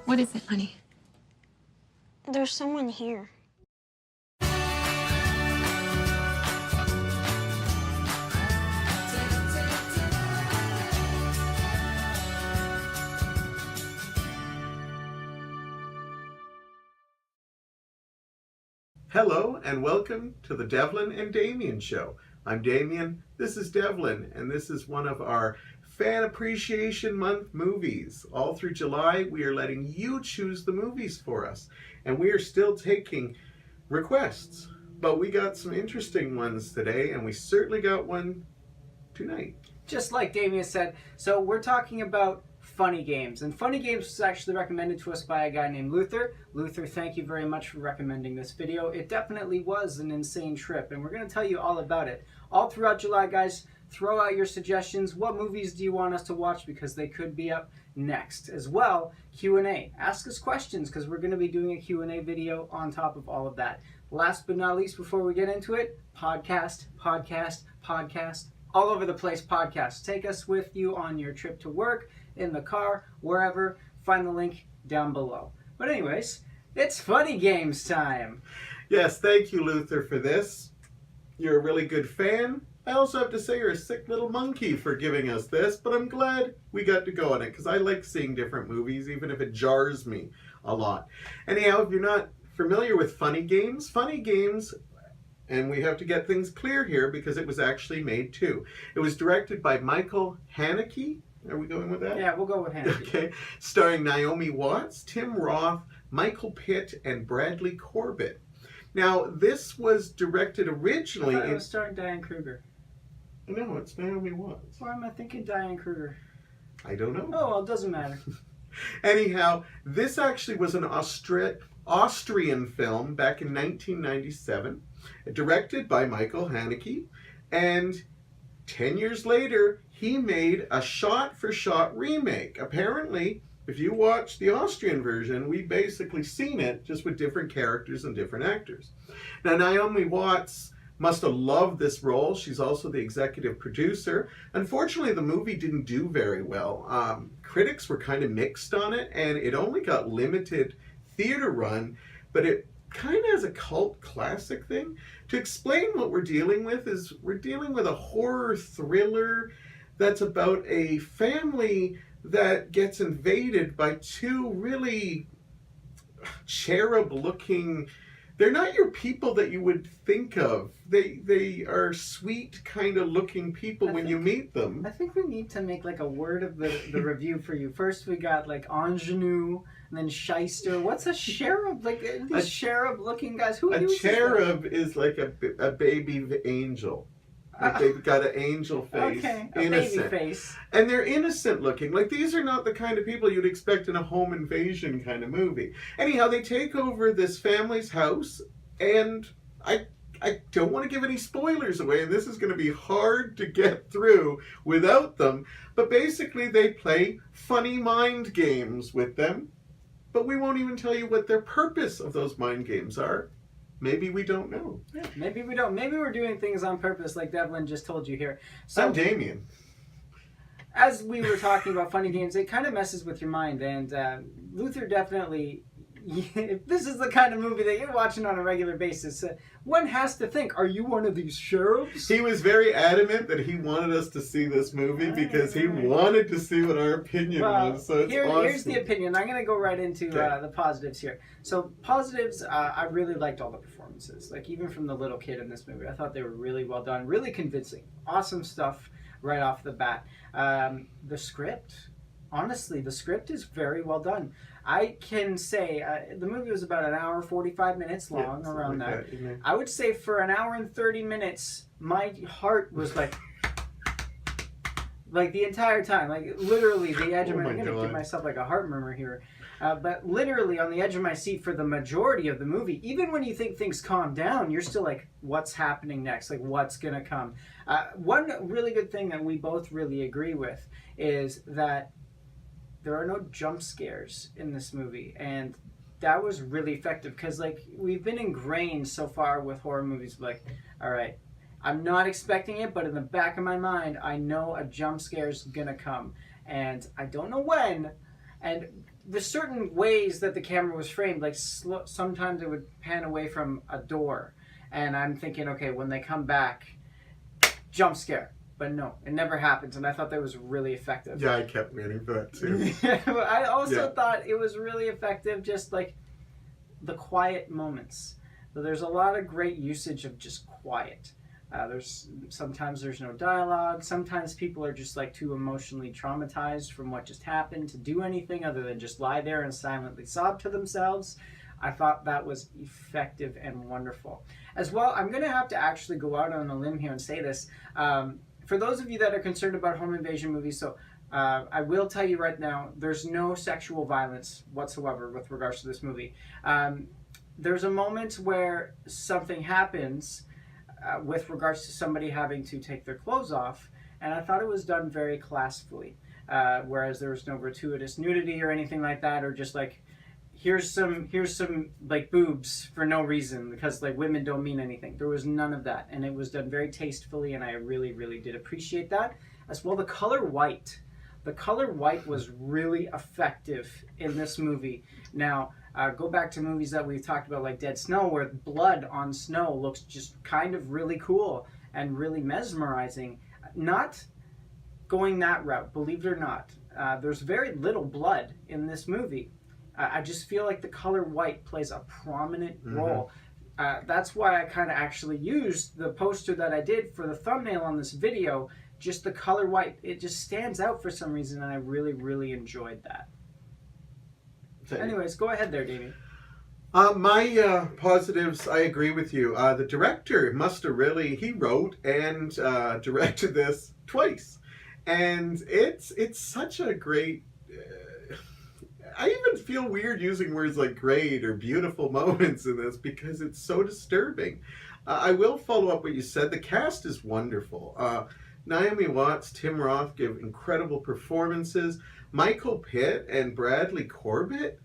What is it, honey? There's someone here. Hello and welcome to the Devlin and Damian show. I'm Damian, this is Devlin, and this is one of our Fan Appreciation Month movies. All through July, we are letting you choose the movies for us, and we are still taking requests. But we got some interesting ones today, and we certainly got one tonight. Just like Damian said, so we're talking about Funny Games. And Funny Games was actually recommended to us by a guy named Luther. Luther, thank you very much for recommending this video. It definitely was an insane trip, and we're going to tell you all about it. All throughout July, guys, throw out your suggestions. What movies do you want us to watch? Because they could be up next. As well, Q&A. Ask us questions, because we're going to be doing a Q&A video on top of all of that. Last but not least, before we get into it, podcast, all over the place podcasts. Take us with you on your trip to work, in the car, wherever. Find the link down below. But anyways, it's Funny Games time. Yes, thank you, Luther, for this. You're a really good fan. I also have to say you're a sick little monkey for giving us this, but I'm glad we got to go on it because I like seeing different movies, even if it jars me a lot. Anyhow, if you're not familiar with Funny Games, and we have to get things clear here because it was actually made too. It was directed by Michael Haneke. Are we going with that? Yeah, we'll go with Haneke. Okay. Starring Naomi Watts, Tim Roth, Michael Pitt, and Bradley Corbett. Now, this was directed originally... I thought it was starring Diane Kruger. No, it's Naomi Watts. Why am I thinking Diane Kruger? I don't know. Oh, well, it doesn't matter. Anyhow, this actually was an Austrian film back in 1997, directed by Michael Haneke, and 10 years later, he made a shot-for-shot remake. Apparently, if you watch the Austrian version, we basically seen it just with different characters and different actors. Now, Naomi Watts must have loved this role. She's also the executive producer. Unfortunately, the movie didn't do very well. Critics were kind of mixed on it, and it only got limited theater run, but it kind of as a cult classic thing. To explain what we're dealing with is we're dealing with a horror thriller that's about a family that gets invaded by two really cherub-looking... They're not your people that you would think of. They are sweet kind of looking people when you meet them. I think we need to make like a word of the review for you. First we got like ingenue, and then shyster. What's a cherub? Like these cherub looking guys. Who A uses cherub is like a baby angel. Like they've got an angel face, okay, a innocent. baby face. And they're innocent looking. Like these are not the kind of people you'd expect in a home invasion kind of movie. Anyhow, they take over this family's house, and I don't want to give any spoilers away, and this is going to be hard to get through without them. But basically they play funny mind games with them, but we won't even tell you what their purpose of those mind games are. Maybe we don't know. Yeah, maybe we don't. Maybe we're doing things on purpose, like Devlin just told you here. So, I'm Damian. As we were talking about Funny Games, it kind of messes with your mind, and Luther definitely... If this is the kind of movie that you're watching on a regular basis, one has to think, are you one of these cherubs? He was very adamant that he wanted us to see this movie because he wanted to see what our opinion was. So it's awesome. Here's the opinion. I'm going to go right into the positives here. So positives, I really liked all the performances. Like even from the little kid in this movie, I thought they were really well done, really convincing. Awesome stuff right off the bat. The script, honestly, the script is very well done. I can say the movie was about an hour 45 minutes long, around that. I would say for an hour and 30 minutes, my heart was like the entire time, like literally the edge of my... I'm going to give myself like a heart murmur here. But literally on the edge of my seat for the majority of the movie. Even when you think things calm down, you're still like, what's happening next? Like, what's going to come? One really good thing that we both really agree with is that there are no jump scares in this movie, and that was really effective because like we've been ingrained so far with horror movies, like, all right, I'm not expecting it, but in the back of my mind I know a jump scare is gonna come, and I don't know when, And there's certain ways that the camera was framed. Like sometimes it would pan away from a door, and I'm thinking, okay, when they come back, jump scare. But no, it never happens, and I thought that was really effective. Yeah, I kept waiting for that too. I also thought it was really effective, just like the quiet moments. So there's a lot of great usage of just quiet. Sometimes there's no dialogue. Sometimes people are just like too emotionally traumatized from what just happened to do anything other than just lie there and silently sob to themselves. I thought that was effective and wonderful. As well, I'm going to have to actually go out on a limb here and say this. For those of you that are concerned about home invasion movies, I will tell you right now, there's no sexual violence whatsoever with regards to this movie. There's a moment where something happens with regards to somebody having to take their clothes off, and I thought it was done very classfully. Whereas there was no gratuitous nudity or anything like that, or just like, here's some like boobs for no reason because like women don't mean anything. There was none of that, and it was done very tastefully, and I really, really did appreciate that. As well, the color white was really effective in this movie. Now, go back to movies that we've talked about, like Dead Snow, where blood on snow looks just kind of really cool and really mesmerizing. Not going that route, believe it or not. There's very little blood in this movie. I just feel like the color white plays a prominent role. That's why I kind of actually used the poster that I did for the thumbnail on this video. Just the color white, it just stands out for some reason, and I really, really enjoyed that. Anyways, go ahead there, Damian. My positives, I agree with you. The director must have really, he wrote and directed this twice. And it's such a great, I even feel weird using words like great or beautiful moments in this because it's so disturbing. I will follow up what you said. The cast is wonderful. Naomi Watts, Tim Roth give incredible performances. Michael Pitt and Bradley Corbett,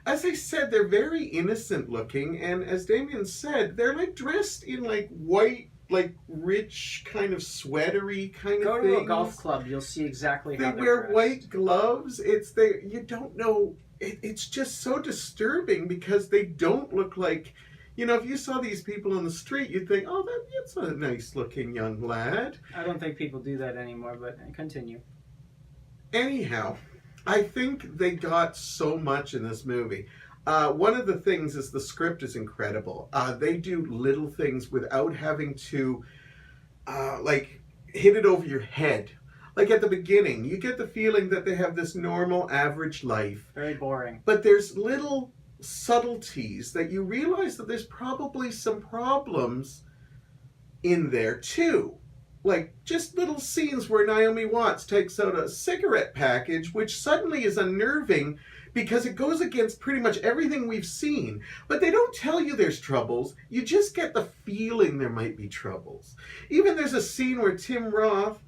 as I said, they're very innocent looking, and as Damian said, they're like dressed in like white, like rich kind of sweatery kind of things. Go to a golf club, you'll see exactly how they they're wear dressed. White gloves. You don't know. It's just so disturbing because they don't look like. You know, if you saw these people on the street, you'd think, oh, that's a nice-looking young lad. I don't think people do that anymore, but continue. Anyhow, I think they got so much in this movie. One of the things is the script is incredible. They do little things without having to, like, hit it over your head. Like at the beginning, you get the feeling that they have this normal, average life. Very boring. But there's little subtleties that you realize that there's probably some problems in there too. Like just little scenes where Naomi Watts takes out a cigarette package, which suddenly is unnerving because it goes against pretty much everything we've seen. But they don't tell you there's troubles. You just get the feeling there might be troubles. Even there's a scene where Tim Roth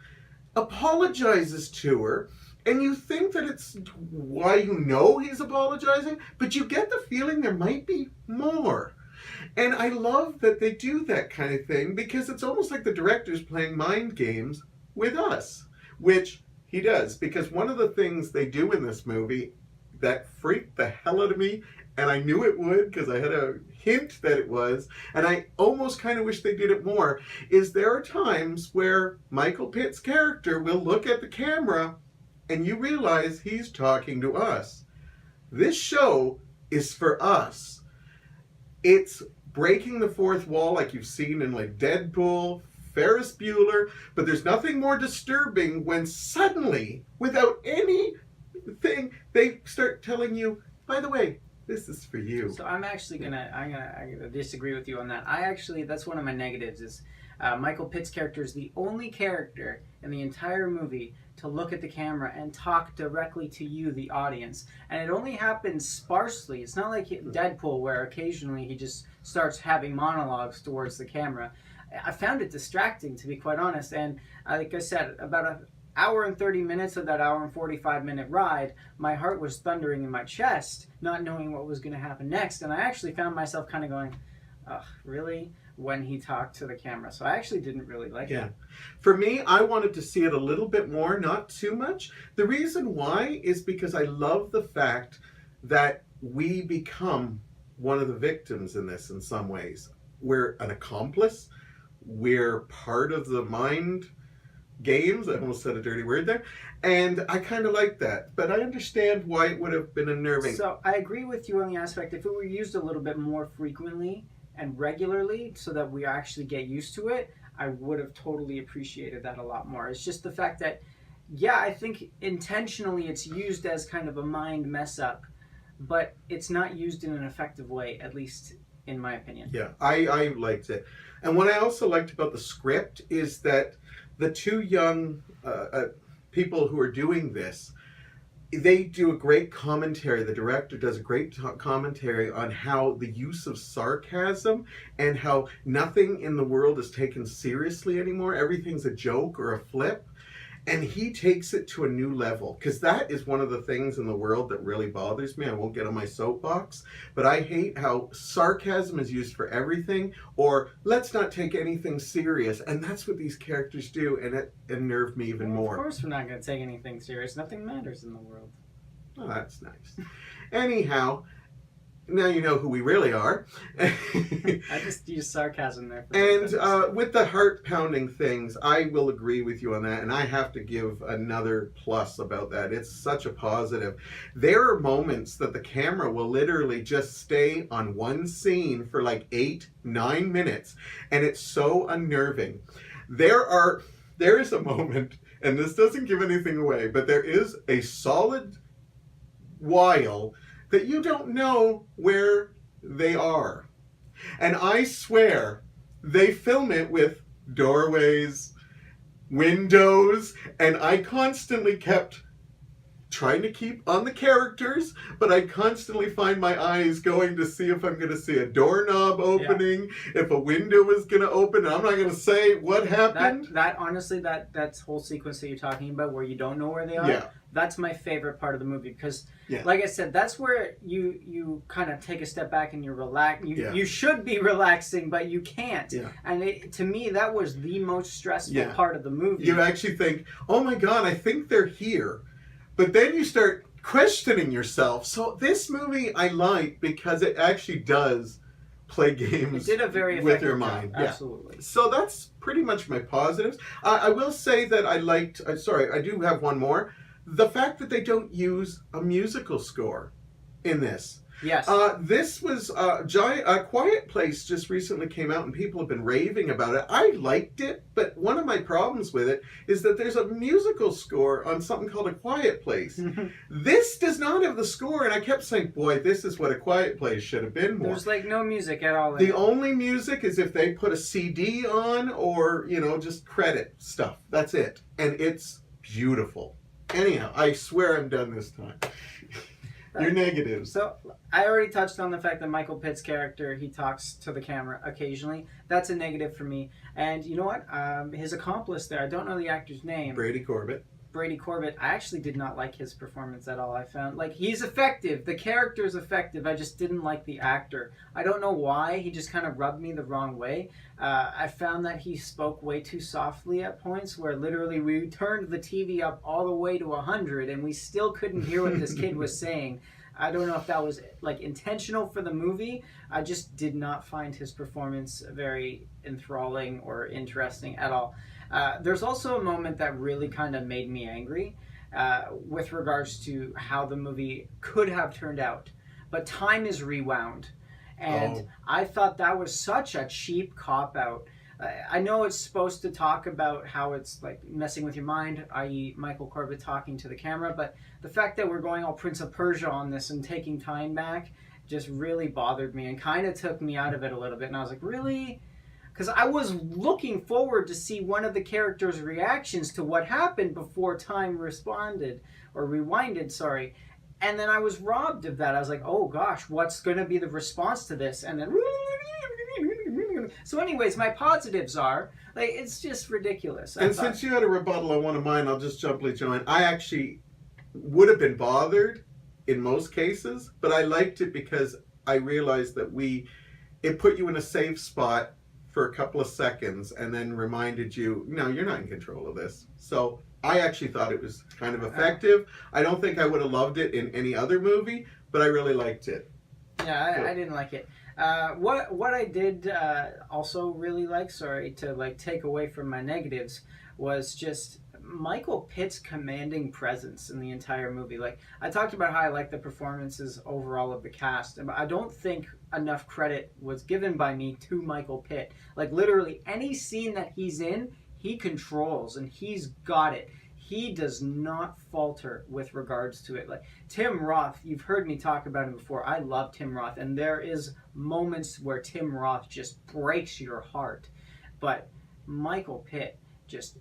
apologizes to her, and you think that it's why you know he's apologizing, but you get the feeling there might be more. And I love that they do that kind of thing because it's almost like the director's playing mind games with us, which he does. Because one of the things they do in this movie that freaked the hell out of me, and I knew it would because I had a hint that it was, and I almost kind of wish they did it more, is there are times where Michael Pitt's character will look at the camera and you realize he's talking to us. This show is for us. It's breaking the fourth wall like you've seen in like Deadpool, Ferris Bueller, but there's nothing more disturbing when suddenly, without anything, they start telling you, by the way, this is for you. So I'm gonna disagree with you on that. That's one of my negatives is Michael Pitt's character is the only character in the entire movie to look at the camera and talk directly to you, the audience. And it only happens sparsely. It's not like Deadpool where occasionally he just starts having monologues towards the camera. I found it distracting, to be quite honest. And like I said, about an hour and 30 minutes of that hour and 45-minute ride, my heart was thundering in my chest, not knowing what was going to happen next. And I actually found myself kind of going, ugh, really? when he talked to the camera. So I actually didn't really like it. For me, I wanted to see it a little bit more, not too much. The reason why is because I love the fact that we become one of the victims in this in some ways. We're an accomplice. We're part of the mind games. I almost said a dirty word there. And I kind of like that. But I understand why it would have been unnerving. So I agree with you on the aspect, if it were used a little bit more frequently and regularly so that we actually get used to it, I would have totally appreciated that a lot more. It's just the fact that, yeah, I think intentionally it's used as kind of a mind mess up, but it's not used in an effective way, at least in my opinion. Yeah, I liked it. And what I also liked about the script is that the two young people who are doing this, they do a great commentary. The director does a great commentary on how the use of sarcasm and how nothing in the world is taken seriously anymore. Everything's a joke or a flip. And he takes it to a new level, because that is one of the things in the world that really bothers me. I won't get on my soapbox, but I hate how sarcasm is used for everything, or let's not take anything serious. And that's what these characters do, and it unnerved me even more. Of course we're not going to take anything serious. Nothing matters in the world. Oh, that's nice. Anyhow, now you know who we really are. I just used sarcasm there. And with the heart-pounding things, I will agree with you on that, and I have to give another plus about that. It's such a positive. There are moments that the camera will literally just stay on one scene for like 8-9 minutes, and it's so unnerving. There is a moment, and this doesn't give anything away, but there is a solid while that you don't know where they are. And I swear, they film it with doorways, windows, and I constantly kept trying to keep on the characters, but I constantly find my eyes going to see if I'm going to see a doorknob opening, if a window is going to open. I'm not going to say what happened. That honestly, that whole sequence that you're talking about where you don't know where they are, that's my favorite part of the movie, because like I said, that's where you kind of take a step back and you're relaxed. You should be relaxing, but you can't. And to me, that was the most stressful part of the movie. You actually think, oh my God, I think they're here. But then you start questioning yourself. So this movie I like because it actually does play games it did a very with your mind. Job. Absolutely. So that's pretty much my positives. I will say that I liked, sorry, I do have one more. The fact that they don't use a musical score in this. Yes. This was Quiet Place just recently came out and people have been raving about it. I liked it, but one of my problems with it is that there's a musical score on something called A Quiet Place. This does not have the score, and I kept saying, boy, this is what A Quiet Place should have been more. There's like no music at all. The only music is if they put a CD on or, just credit stuff. That's it. And it's beautiful. Anyhow, I swear I'm done this time. Your negatives. So I already touched on the fact that Michael Pitt's character, he talks to the camera occasionally. That's a negative for me. And you know what? His accomplice there, I don't know the actor's name. Brady Corbett. I actually did not like his performance at all. I found, he's effective. The character's effective. I just didn't like the actor. I don't know why. He just kind of rubbed me the wrong way. I found that he spoke way too softly at points where literally we turned the TV up all the way to 100 and we still couldn't hear what this kid was saying. I don't know if that was intentional for the movie. I just did not find his performance very enthralling or interesting at all. There's also a moment that really kind of made me angry with regards to how the movie could have turned out. But time is rewound. And I thought that was such a cheap cop-out. I know it's supposed to talk about how it's messing with your mind, i.e. Michael Corbett talking to the camera, but the fact that we're going all Prince of Persia on this and taking time back just really bothered me and kind of took me out of it a little bit. And I was like, really? Because I was looking forward to see one of the characters' reactions to what happened before time rewinded, sorry. And then I was robbed of that. I was like, oh gosh, what's going to be the response to this? And then... So anyways, my positives are, it's just ridiculous. And since you had a rebuttal on one of mine, I'll just jump join. I actually would have been bothered in most cases, but I liked it because I realized that it put you in a safe spot for a couple of seconds and then reminded you, no, you're not in control of this. So I actually thought it was kind of effective. I don't think I would have loved it in any other movie, but I really liked it. Yeah, I didn't like it. What I did also really like, sorry to like take away from my negatives, was just Michael Pitt's commanding presence in the entire movie. Like, I talked about how I like the performances overall of the cast, but I don't think enough credit was given by me to Michael Pitt. Like, literally any scene that he's in, he controls and he's got it. He does not falter with regards to it. Like Tim Roth, you've heard me talk about him before. I love Tim Roth, and there is moments where Tim Roth just breaks your heart. But Michael Pitt just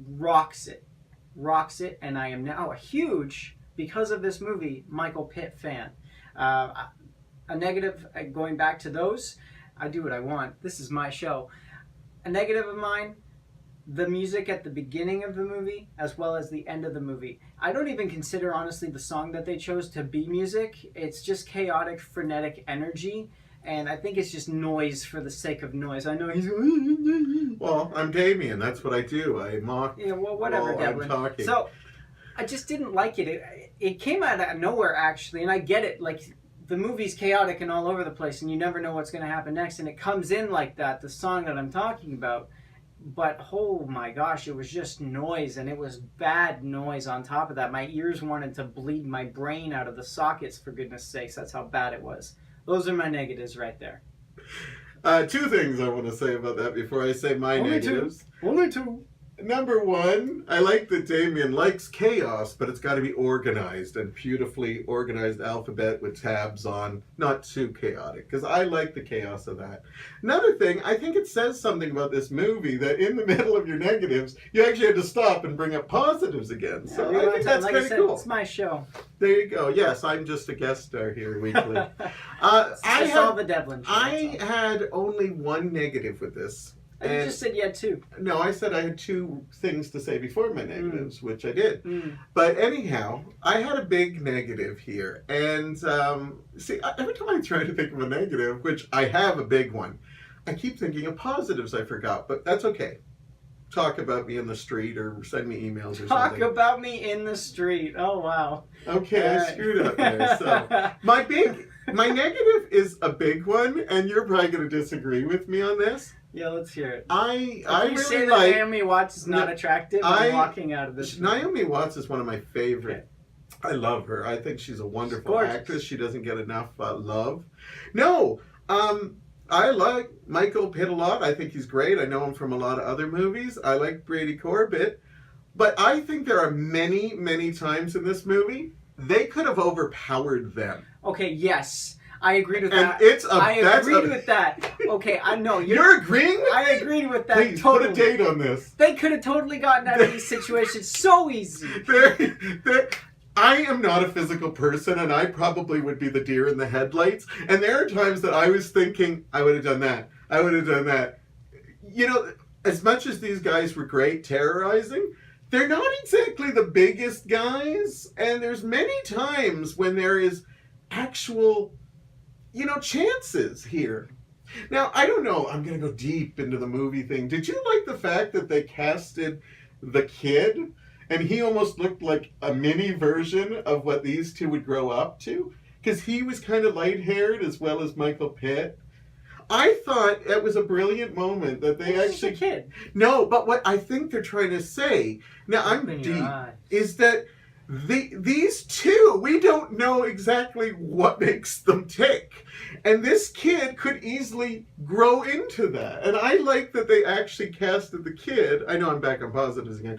rocks it, and I am now a huge, because of this movie, Michael Pitt fan. A negative, going back to those, I do what I want. This is my show. A negative of mine, the music at the beginning of the movie as well as the end of the movie. I don't even consider, honestly, the song that they chose to be music. It's just chaotic, frenetic energy, and I think it's just noise for the sake of noise. I know he's... Well, I'm Damian. That's what I do. I mock. Yeah, well, whatever, Devlin. I'm talking. So, I just didn't like it. It came out of nowhere, actually, and I get it. Like, the movie's chaotic and all over the place, and you never know what's going to happen next, and it comes in like that, the song that I'm talking about. But, oh my gosh, it was just noise, and it was bad noise on top of that. My ears wanted to bleed my brain out of the sockets, for goodness sakes. That's how bad it was. Those are my negatives right there. Two things I want to say about that before I say my negatives. Only two. Number one, I like that Damian likes chaos, but it's got to be organized and beautifully organized alphabet with tabs on, not too chaotic, because I like the chaos of that. Another thing, I think it says something about this movie that in the middle of your negatives, you actually had to stop and bring up positives again. So I think that's kind of cool. It's my show. There you go. Yes, I'm just a guest star here weekly. I saw the Devlin show. I had only one negative with this. And you just said you had two. No, I said I had two things to say before my negatives, which I did. But anyhow, I had a big negative here. And see, every time I try to think of a negative, which I have a big one, I keep thinking of positives I forgot. But that's okay. Talk about me in the street or send me emails or something. Talk about me in the street. Oh, wow. Okay, I screwed up there. So my negative is a big one, and you're probably going to disagree with me on this. Yeah, let's hear it. I really say that Naomi Watts is not attractive, I'm walking out of this. Naomi Watts is one of my favorite. Okay. I love her. I think she's a wonderful actress. She doesn't get enough love. No, I like Michael Pitt a lot. I think he's great. I know him from a lot of other movies. I like Brady Corbett. But I think there are many, many times in this movie they could have overpowered them. Okay, yes. I agreed with and that. I agreed with that. Okay, I know. You're agreeing with me? I agreed with that. Please, totally. put a date on this. They could have totally gotten out of these situations so easy. I am not a physical person, and I probably would be the deer in the headlights. And there are times that I was thinking, I would have done that. I would have done that. You know, as much as these guys were great terrorizing, they're not exactly the biggest guys. And there's many times when there is actual... chances here. Now, I don't know. I'm going to go deep into the movie thing. Did you like the fact that they casted the kid and he almost looked like a mini version of what these two would grow up to? Because he was kind of light-haired as well as Michael Pitt. I thought it was a brilliant moment that they actually... He's a kid. No, but what I think they're trying to say, now I'm deep, is that these two, we don't know exactly what makes them tick. And this kid could easily grow into that. And I like that they actually casted the kid, I know I'm back on positives again,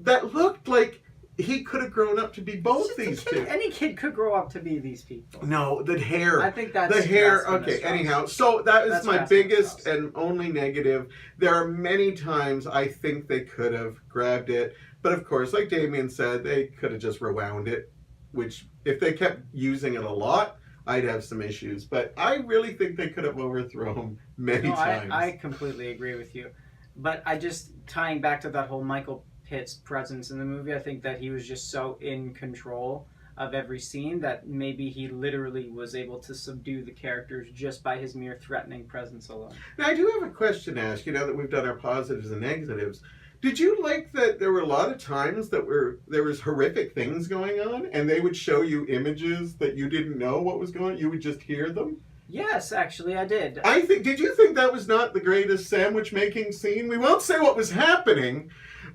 that looked like he could have grown up to be both these two. Any kid could grow up to be these people. No, the hair. I think that's... The hair, okay, anyhow. So that is my biggest and only negative. There are many times I think they could have grabbed it. But of course, like Damian said, they could have just rewound it, which if they kept using it a lot, I'd have some issues. But I really think they could have overthrown many times. I completely agree with you. But I just, tying back to that whole Michael Pitt's presence in the movie, I think that he was just so in control of every scene, that maybe he literally was able to subdue the characters just by his mere threatening presence alone. Now, I do have a question to ask you now that we've done our positives and negatives. Did you like that there were a lot of times that there was horrific things going on and they would show you images that you didn't know what was going on? You would just hear them? Yes, actually, I did. Did you think that was not the greatest sandwich making scene? We won't say what was happening,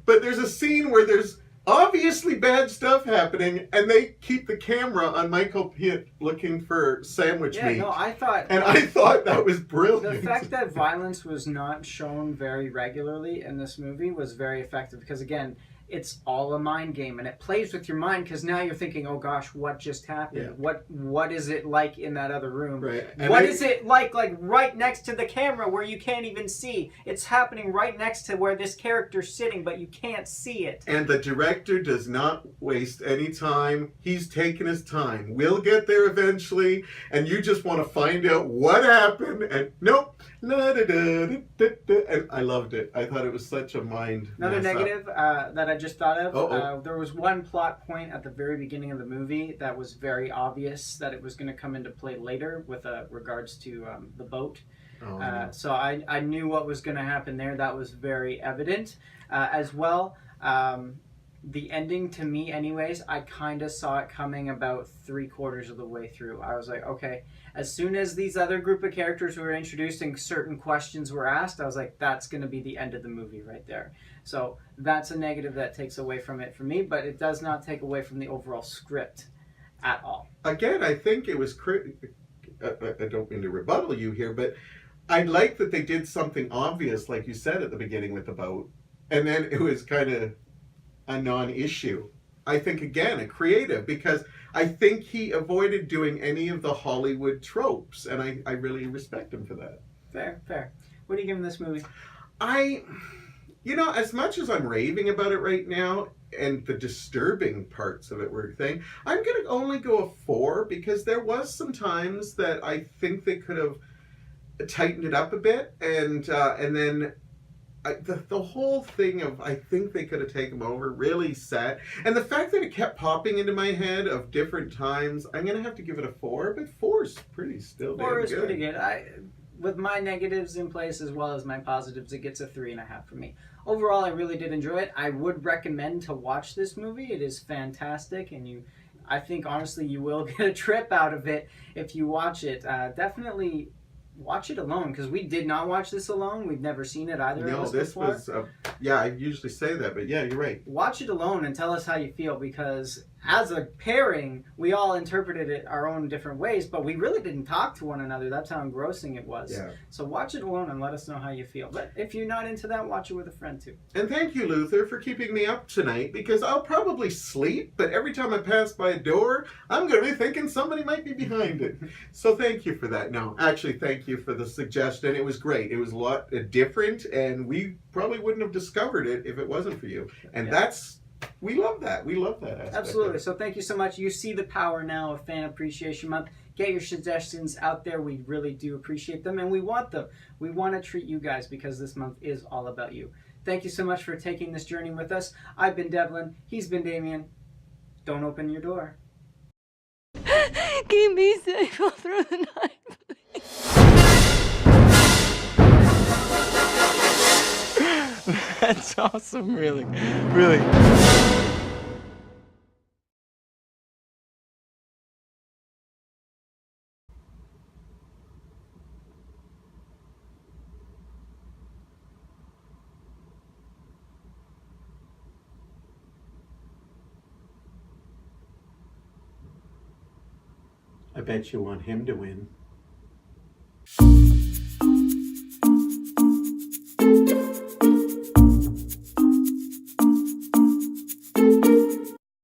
but there's a scene where there's obviously bad stuff happening, and they keep the camera on Michael Pitt looking for sandwich meat. No, I thought that was brilliant. The fact that violence was not shown very regularly in this movie was very effective, because again, it's all a mind game, and it plays with your mind, because now you're thinking, oh gosh, what just happened? Yeah. What is it like in that other room? Right. What is it like right next to the camera where you can't even see? It's happening right next to where this character's sitting, but you can't see it. And the director does not waste any time. He's taking his time. We'll get there eventually, and you just want to find out what happened, and nope. And I loved it. I thought it was such a mind Another mess negative that I just thought of, there was one plot point at the very beginning of the movie that was very obvious that it was going to come into play later with regards to the boat. So I knew what was going to happen there. That was very evident. As well, the ending, to me anyways, I kind of saw it coming about 3/4 of the way through. I was like, okay, as soon as these other group of characters were introduced and certain questions were asked, I was like, that's going to be the end of the movie right there. So that's a negative that takes away from it for me, but it does not take away from the overall script at all. Again, I think it was I don't mean to rebuttal you here, but I like that they did something obvious, like you said at the beginning with the boat, and then it was kind of a non-issue. I think, again, a creative, because I think he avoided doing any of the Hollywood tropes, and I really respect him for that. Fair. What are you giving this movie? As much as I'm raving about it right now, and the disturbing parts of it were a thing, I'm going to only go a 4, because there was some times that I think they could have tightened it up a bit, and then the whole thing of I think they could have taken him over really set, and the fact that it kept popping into my head of different times, I'm gonna have to give it a 4, but 4 is pretty still damn good. 4 is pretty good. With my negatives in place as well as my positives, it gets a 3.5 for me. Overall, I really did enjoy it. I would recommend to watch this movie. It is fantastic, and I think honestly you will get a trip out of it if you watch it. Definitely watch it alone, because we did not watch this alone. We've never seen it either of us before. No, this was I usually say that, but yeah, you're right. Watch it alone and tell us how you feel, because as a pairing, we all interpreted it our own different ways, but we really didn't talk to one another. That's how engrossing it was. Yeah. So watch it alone and let us know how you feel. But if you're not into that, watch it with a friend too. And thank you, Luther, for keeping me up tonight, because I'll probably sleep, but every time I pass by a door, I'm going to be thinking somebody might be behind it. So thank you for that. No, actually, thank you for the suggestion. It was great. It was a lot different, and we probably wouldn't have discovered it if it wasn't for you. And we love that. We love that aspect. Absolutely. So thank you so much. You see the power now of Fan Appreciation Month. Get your suggestions out there. We really do appreciate them, and we want them. We want to treat you guys, because this month is all about you. Thank you so much for taking this journey with us. I've been Devlin. He's been Damian. Don't open your door. Keep me safe all through the night, please. That's awesome, really. Really. I bet you want him to win.